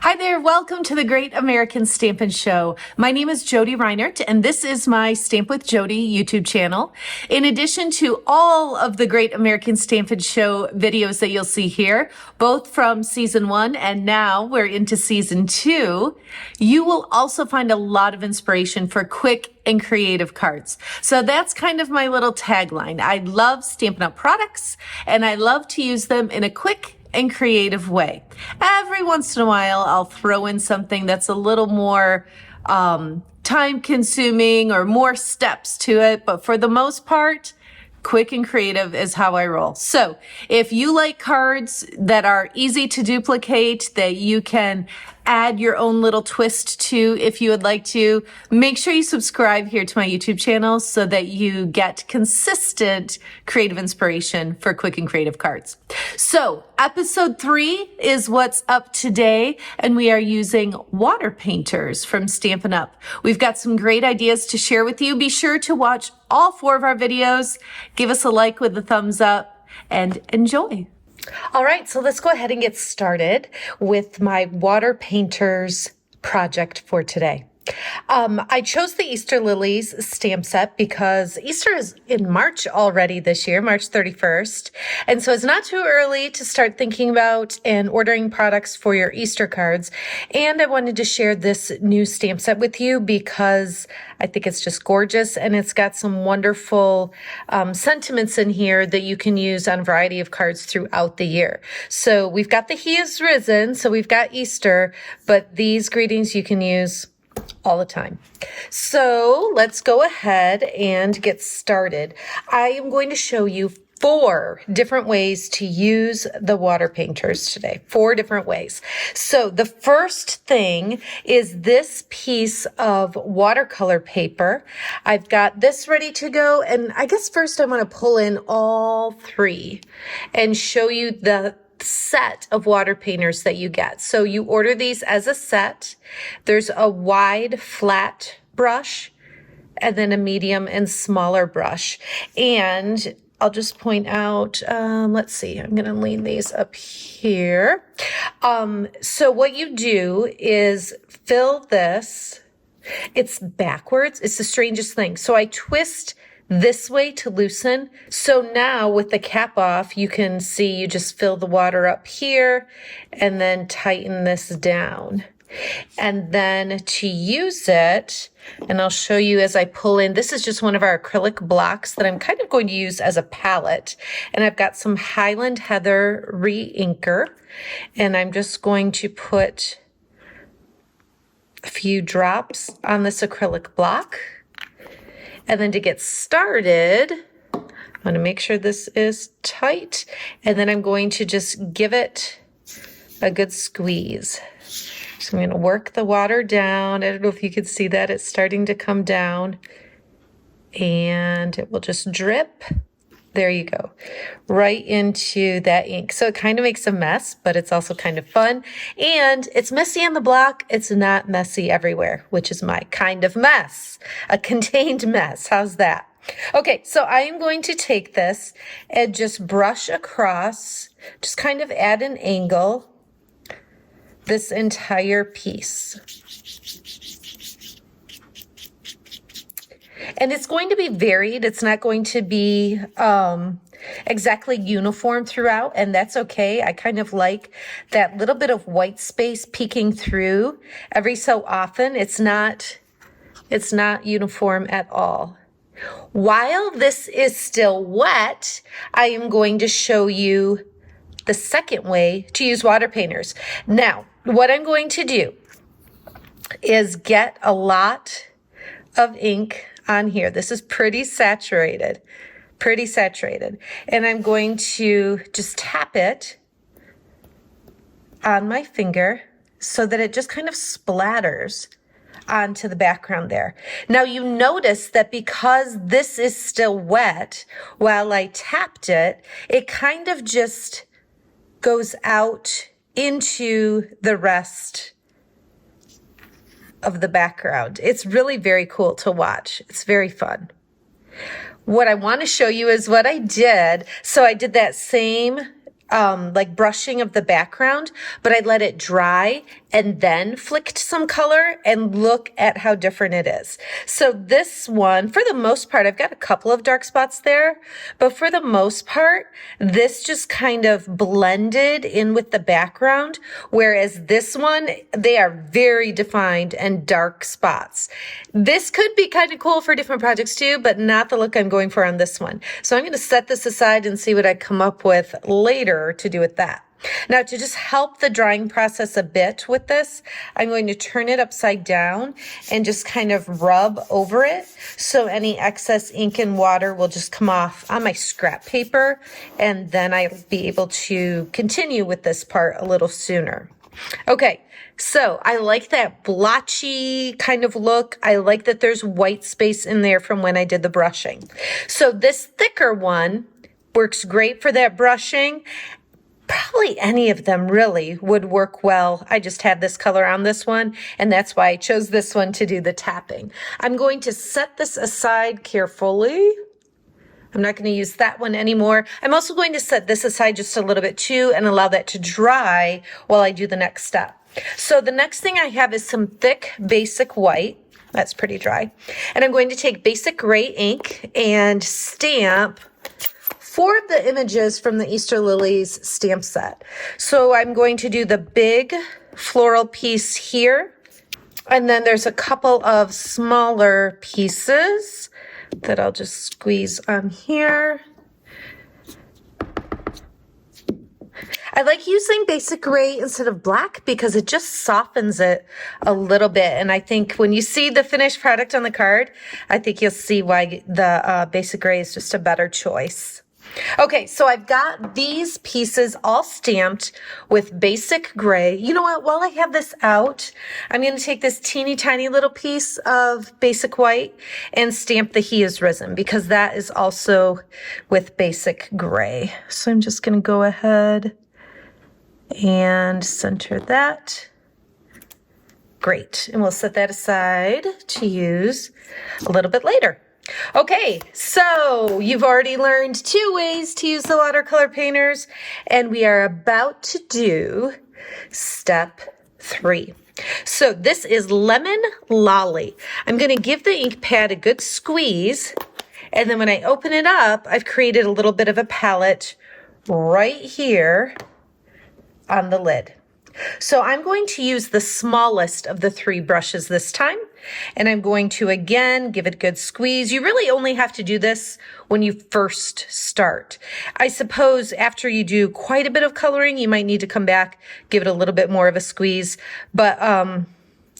Hi there, welcome to the Great American Stampin' Show. My name is Jodi Reinert, and this is my Stamp with Jodi YouTube channel. In addition to all of the Great American Stampin' Show videos that you'll see here, both from season 1 and now we're into season 2, you will also find a lot of inspiration for quick and creative cards. So that's kind of my little tagline. I love Stampin' Up products, and I love to use them in a quick and creative way. Every once in a while, I'll throw in something that's a little more time consuming or more steps to it. But for the most part, quick and creative is how I roll. So if you like cards that are easy to duplicate, that you can add your own little twist to if you would like to, make sure you subscribe here to my YouTube channel so that you get consistent creative inspiration for quick and creative cards. So episode 3 is what's up today, and we are using water painters from Stampin' Up. We've got some great ideas to share with you. Be sure to watch all 4 of our videos. Give us a like with a thumbs up and enjoy. All right, so let's go ahead and get started with my water painters project for today. I chose the Easter Lilies stamp set because Easter is in March already this year, March 31st. And so it's not too early to start thinking about and ordering products for your Easter cards. And I wanted to share this new stamp set with you because I think it's just gorgeous, and it's got some wonderful sentiments in here that you can use on a variety of cards throughout the year. So we've got the He is Risen, so we've got Easter, but these greetings you can use all the time. So let's go ahead and get started. I am going to show you 4 different ways to use the water painters today. 4 different ways. So the first thing is this piece of watercolor paper. I've got this ready to go, and I guess first I want to pull in all 3 and show you the set of water painters that you get. So you order these as a set. There's a wide flat brush and then a medium and smaller brush. And I'll just point out, let's see, I'm going to lean these up here. So what you do is fill this. It's backwards. It's the strangest thing. So I twist this way to loosen. So now with the cap off, you can see you just fill the water up here and then tighten this down. And then to use it, and I'll show you as I pull in, this is just one of our acrylic blocks that I'm kind of going to use as a palette. And I've got some Highland Heather re-inker, and I'm just going to put a few drops on this acrylic block. And then to get started, I'm going to make sure this is tight, and then I'm going to just give it a good squeeze. So I'm going to work the water down. I don't know if you can see that. It's starting to come down, and it will just drip. There you go, right into that ink. So it kind of makes a mess, but it's also kind of fun. And it's messy on the block. It's not messy everywhere, which is my kind of mess, a contained mess. How's that? Okay, so I am going to take this and just brush across, just kind of add an angle, this entire piece. And it's going to be varied. It's not going to be exactly uniform throughout, and that's okay. I kind of like that little bit of white space peeking through every so often. It's not uniform at all. While this is still wet, I am going to show you the second way to use water painters. Now, what I'm going to do is get a lot of ink on here. This is pretty saturated. And I'm going to just tap it on my finger so that it just kind of splatters onto the background there. Now you notice that because this is still wet, while I tapped it, it kind of just goes out into the rest of the background. It's really very cool to watch. It's very fun. What I want to show you is what I did. So I did that same like brushing of the background, but I let it dry and then flicked some color, and look at how different it is. So this one, for the most part, I've got a couple of dark spots there, but for the most part, this just kind of blended in with the background, whereas this one, they are very defined and dark spots. This could be kind of cool for different projects too, but not the look I'm going for on this one. So I'm going to set this aside and see what I come up with later to do with that. Now, to just help the drying process a bit with this, I'm going to turn it upside down and just kind of rub over it so any excess ink and water will just come off on my scrap paper, and then I'll be able to continue with this part a little sooner. Okay, so I like that blotchy kind of look. I like that there's white space in there from when I did the brushing. So this thicker one works great for that brushing. Probably any of them really would work well. I just had this color on this one, and that's why I chose this one to do the tapping. I'm going to set this aside carefully. I'm not going to use that one anymore. I'm also going to set this aside just a little bit too and allow that to dry while I do the next step. So the next thing I have is some thick basic white. That's pretty dry. And I'm going to take basic gray ink and stamp 4 of the images from the Easter Lilies stamp set. So I'm going to do the big floral piece here, and then there's a couple of smaller pieces that I'll just squeeze on here. I like using basic gray instead of black because it just softens it a little bit. And I think when you see the finished product on the card, I think you'll see why the basic gray is just a better choice. Okay, so I've got these pieces all stamped with basic gray. You know what? While I have this out, I'm going to take this teeny tiny little piece of basic white and stamp the He Is Risen, because that is also with basic gray. So I'm just going to go ahead and center that. Great. And we'll set that aside to use a little bit later. Okay, so you've already learned 2 ways to use the watercolor painters, and we are about to do step 3. So this is Lemon Lolly. I'm going to give the ink pad a good squeeze, and then when I open it up, I've created a little bit of a palette right here on the lid. So I'm going to use the smallest of the 3 brushes this time, and I'm going to again give it a good squeeze. You really only have to do this when you first start. I suppose after you do quite a bit of coloring, you might need to come back, give it a little bit more of a squeeze, but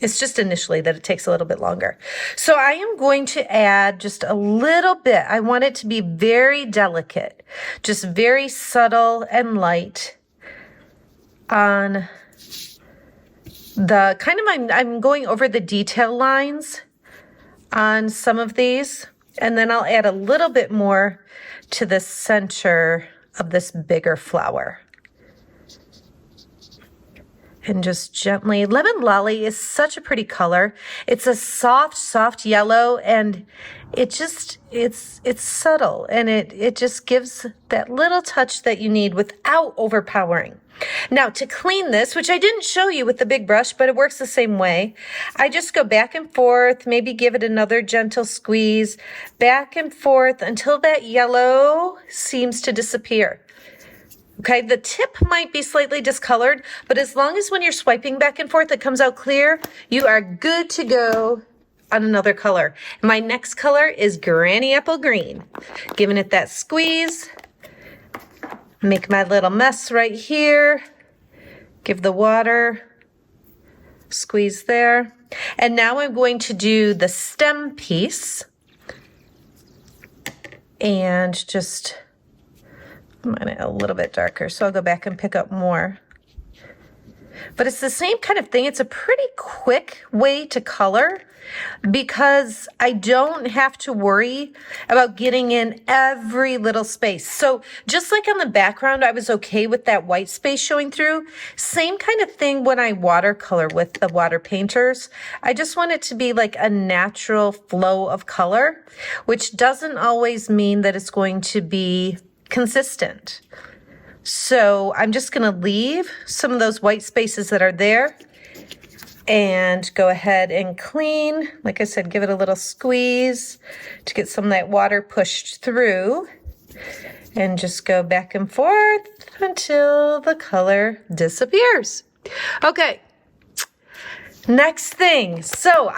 it's just initially that it takes a little bit longer. So I am going to add just a little bit. I want it to be very delicate, just very subtle and light on the kind of, I'm going over the detail lines on some of these, and then I'll add a little bit more to the center of this bigger flower. And just gently, Lemon Lolly is such a pretty color. It's a soft yellow, and it just, it's subtle, and it just gives that little touch that you need without overpowering. Now to clean this, which I didn't show you with the big brush, but it works the same way, I just go back and forth, maybe give it another gentle squeeze, back and forth until that yellow seems to disappear. Okay, the tip might be slightly discolored, but as long as when you're swiping back and forth it comes out clear, you are good to go on another color. My next color is Granny Apple Green. Giving it that squeeze. Make my little mess right here. Give the water. Squeeze there. And now I'm going to do the stem piece. And just, I'm gonna a little bit darker, so I'll go back and pick up more. But it's the same kind of thing. It's a pretty quick way to color because I don't have to worry about getting in every little space. So just like on the background, I was okay with that white space showing through. Same kind of thing when I watercolor with the water painters. I just want it to be like a natural flow of color, which doesn't always mean that it's going to be consistent. So I'm just gonna leave some of those white spaces that are there and go ahead and clean. Like I said, give it a little squeeze to get some of that water pushed through, and just go back and forth until the color disappears. Okay. Next thing, so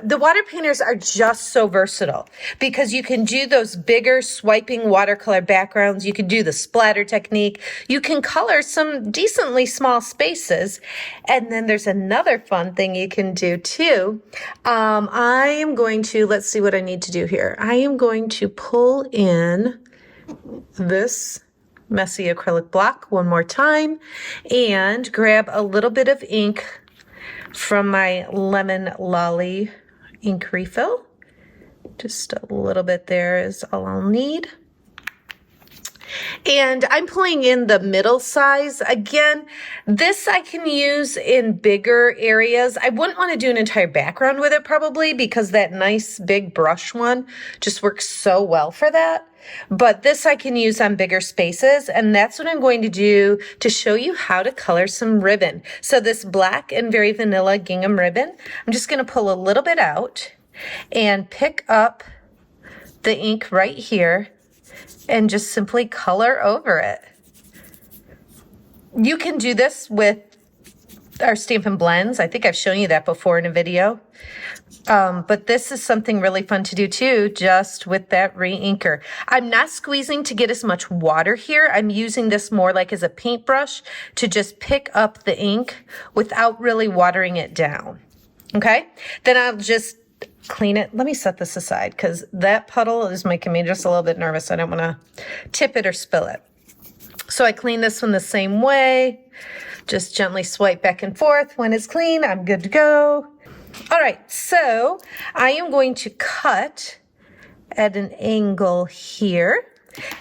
the water painters are just so versatile because you can do those bigger swiping watercolor backgrounds. You can do the splatter technique. You can color some decently small spaces. And then there's another fun thing you can do too. I am going to, let's see what I need to do here. I am going to pull in this messy acrylic block one more time and grab a little bit of ink from my Lemon Lolly ink refill. Just a little bit there is all I'll need. And I'm pulling in the middle size. Again, this I can use in bigger areas. I wouldn't want to do an entire background with it probably because that nice big brush one just works so well for that. But this I can use on bigger spaces, and that's what I'm going to do to show you how to color some ribbon. So this black and very vanilla gingham ribbon, I'm just going to pull a little bit out and pick up the ink right here and just simply color over it. You can do this with our Stampin' Blends. I think I've shown you that before in a video. But this is something really fun to do too, just with that re-inker. I'm not squeezing to get as much water here. I'm using this more like as a paintbrush to just pick up the ink without really watering it down. Okay, then I'll just clean it. Let me set this aside because that puddle is making me just a little bit nervous. I don't want to tip it or spill it. So I clean this one the same way. Just gently swipe back and forth. When it's clean, I'm good to go. All right, so I am going to cut at an angle here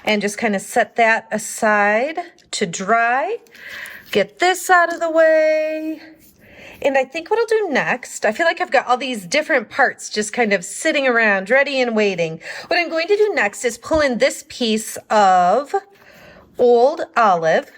and just kind of set that aside to dry. Get this out of the way. And I think what I'll do next, I feel like I've got all these different parts just kind of sitting around, ready and waiting. What I'm going to do next is pull in this piece of Old Olive.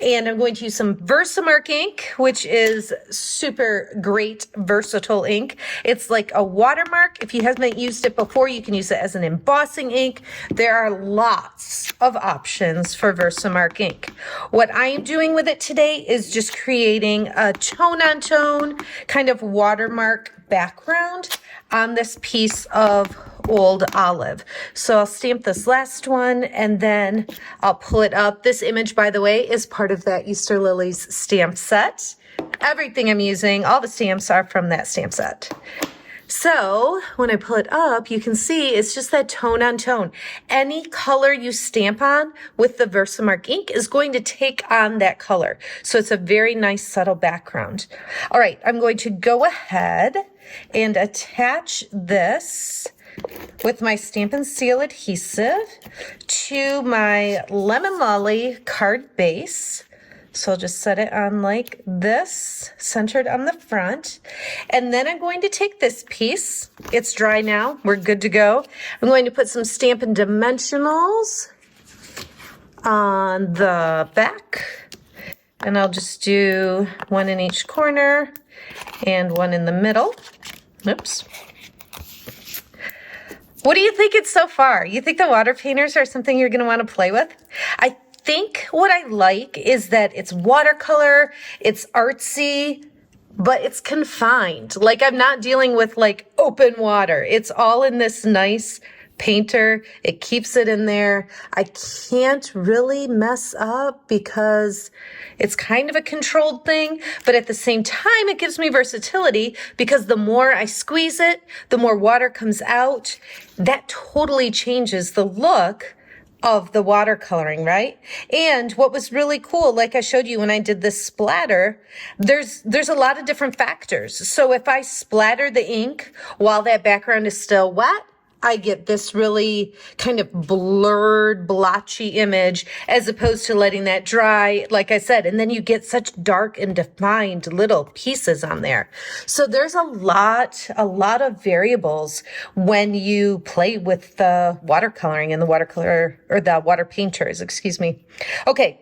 And I'm going to use some Versamark ink, which is super great, versatile ink. It's like a watermark. If you haven't used it before, you can use it as an embossing ink. There are lots of options for Versamark ink. What I am doing with it today is just creating a tone-on-tone kind of watermark background on this piece of Old Olive. So I'll stamp this last one and then I'll pull it up. This image, by the way, is part of that Easter Lilies stamp set. Everything I'm using, all the stamps are from that stamp set. So when I pull it up, you can see it's just that tone on tone. Any color you stamp on with the Versamark ink is going to take on that color. So it's a very nice subtle background. All right, I'm going to go ahead and attach this with my Stampin' Seal adhesive to my Lemon Lolly card base. So I'll just set it on like this, centered on the front. And then I'm going to take this piece. It's dry now. We're good to go. I'm going to put some Stampin' Dimensionals on the back. And I'll just do one in each corner and one in the middle. Oops. What do you think it's so far? You think the water painters are something you're going to want to play with? I think what I like is that it's watercolor, it's artsy, but it's confined. Like I'm not dealing with like open water. It's all in this nice painter. It keeps it in there. I can't really mess up because it's kind of a controlled thing, but at the same time, it gives me versatility because the more I squeeze it, the more water comes out. That totally changes the look of the watercoloring, right? And what was really cool, like I showed you when I did this splatter, there's a lot of different factors. So if I splatter the ink while that background is still wet, I get this really kind of blurred, blotchy image as opposed to letting that dry, like I said, and then you get such dark and defined little pieces on there. So there's a lot of variables when you play with the watercoloring and the watercolor, or the water painters, excuse me. Okay,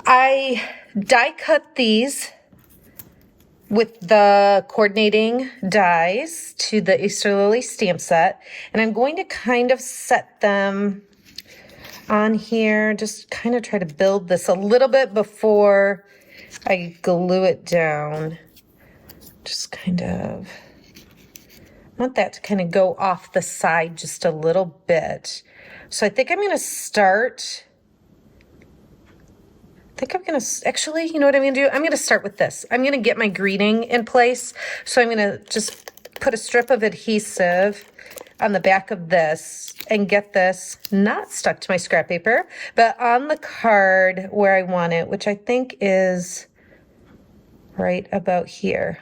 I die cut these with the coordinating dies to the Easter Lily stamp set, and I'm going to kind of set them on here, just kind of try to build this a little bit before I glue it down. Just kind of want that to kind of go off the side just a little bit. So I think I'm going to start. Actually, you know what I'm going to do? I'm going to start with this. I'm going to get my greeting in place. So I'm going to just put a strip of adhesive on the back of this and get this not stuck to my scrap paper, but on the card where I want it, which I think is right about here.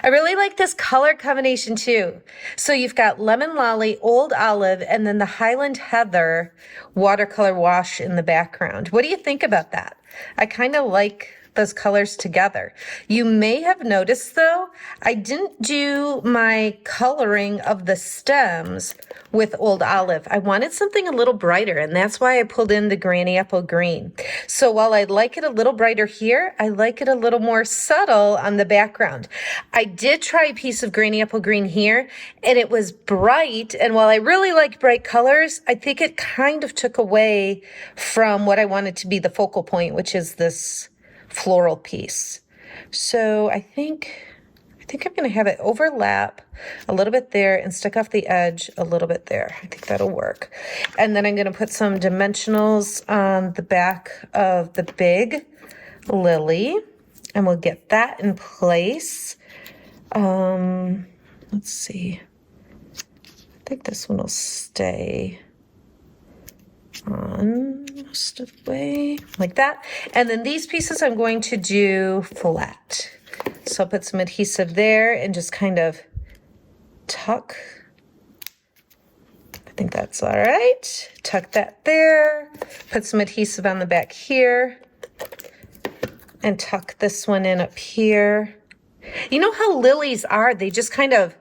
I really like this color combination too. So you've got Lemon Lolly, Old Olive, and then the Highland Heather watercolor wash in the background. What do you think about that? I kind of like those colors together. You may have noticed though, I didn't do my coloring of the stems with Old Olive. I wanted something a little brighter, and that's why I pulled in the Granny Apple Green. So while I like it a little brighter here, I like it a little more subtle on the background. I did try a piece of Granny Apple Green here, and it was bright, and while I really like bright colors, I think it kind of took away from what I wanted to be the focal point, which is this floral piece. So I think I'm going to have it overlap a little bit there and stick off the edge a little bit there. I think that'll work. And then I'm going to put some dimensionals on the back of the big lily, and we'll get that in place. Let's see. I think this one will stay on most of the way like that. And then these pieces I'm going to do flat. So I'll put some adhesive there and just kind of tuck. I think that's all right. Tuck that there. Put some adhesive on the back here. And tuck this one in up here. You know how lilies are? They just kind of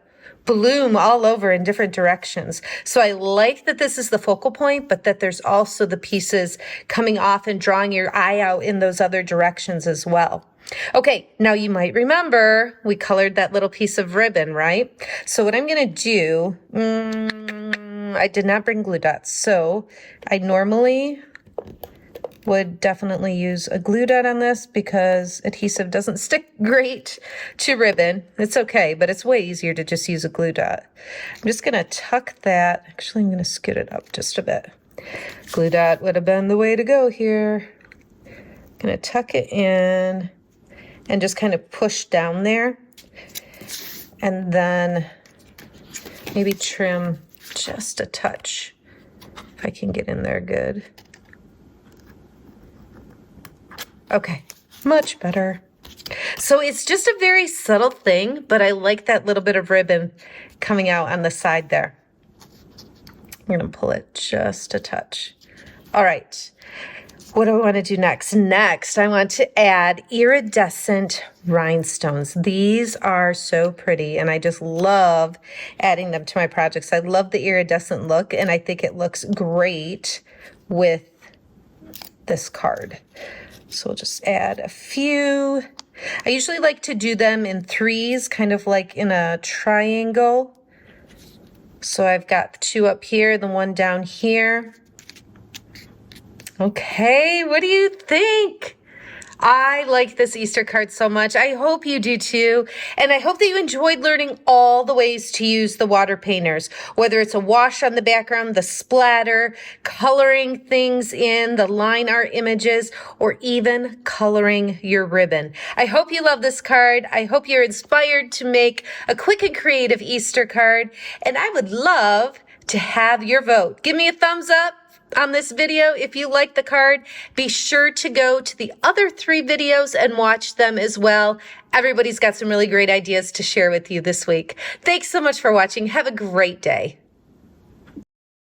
bloom all over in different directions. So I like that this is the focal point, but that there's also the pieces coming off and drawing your eye out in those other directions as well. Okay, now you might remember we colored that little piece of ribbon, right? So what I'm going to do, I did not bring glue dots. So I normally would definitely use a glue dot on this because adhesive doesn't stick great to ribbon. It's okay, but it's way easier to just use a glue dot. I'm just gonna tuck that. Actually, I'm gonna scoot it up just a bit. Glue dot would have been the way to go here. Gonna tuck it in and just kind of push down there. And then maybe trim just a touch if I can get in there good. Okay, much better. So it's just a very subtle thing, but I like that little bit of ribbon coming out on the side there. I'm gonna pull it just a touch. All right, what do I wanna do next? Next, I want to add iridescent rhinestones. These are so pretty, and I just love adding them to my projects. I love the iridescent look, and I think it looks great with this card. So we'll just add a few. I usually like to do them in threes, kind of like in a triangle. So I've got 2 up here, the 1 down here. Okay, what do you think? I like this Easter card so much. I hope you do too. And I hope that you enjoyed learning all the ways to use the water painters, whether it's a wash on the background, the splatter, coloring things in, the line art images, or even coloring your ribbon. I hope you love this card. I hope you're inspired to make a quick and creative Easter card. And I would love to have your vote. Give me a thumbs up on this video if you like the card. Be sure to go to the other 3 videos and watch them as well. Everybody's got some really great ideas to share with you this week. Thanks so much for watching. Have a great day.